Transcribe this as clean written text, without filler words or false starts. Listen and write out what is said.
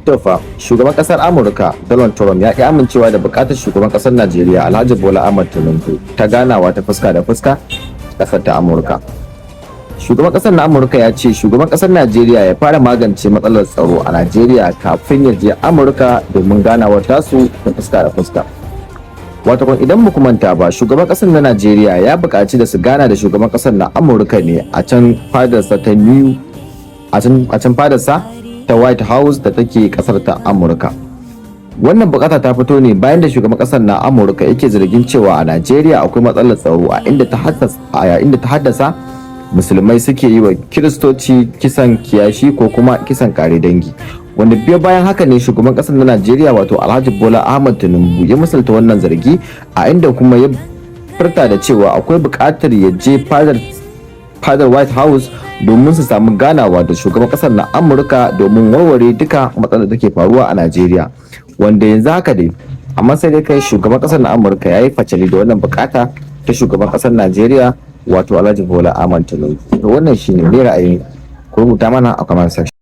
Tofa, shugaban kasar Amurka Donald Trump ya ki amincewa da bukatar shugaban kasar Najeriya Alhaji Bola Ahmed Tinubu ta ganawa ta fuska da fuska kasar ta Amurka. Shugaban kasar na Amurka ya ce shugaban kasar Najeriya ya fara magance matsalar tsaro a Najeriya kafin ya je Amurka domin ganawar tasu ta fuska da fuska. Wato idan muku manta ba, shugaban kasar na Najeriya ya buƙaci da su gana da shugaban kasar na Amurka ne a can fadarsa ta White House da take kasar ta Amurka. Wannan bukata ta fito ne bayan da shugaban kasar na Amurka yake zargin cewa a Najeriya akwai matsalar tsaro a inda ta haddasa musulmai suke yi wa kiristoci kisan kiyashi ko kuma kisan kare dangi. Wanda biyo bayan haka ne shugaban kasar na Najeriya wato Alhaji Bola Ahmed Tinubu ya misalta wannan zargi, a inda kuma ya furta da cewa akwai bukatar ya je fadar White House domin su samu ganawa da shugaban kasar na Amurka domin warware duka matsalar da take faruwa a Najeriya, wanda yanzu haka dai amma sai dai kai shugaban kasar na Amurka yayi facali da wannan bukata ta shugaban kasar Najeriya wato Alhaji Bola Ahmed Tinubu. To wannan shine ne ra'ayin ku rubuta mana a comment section.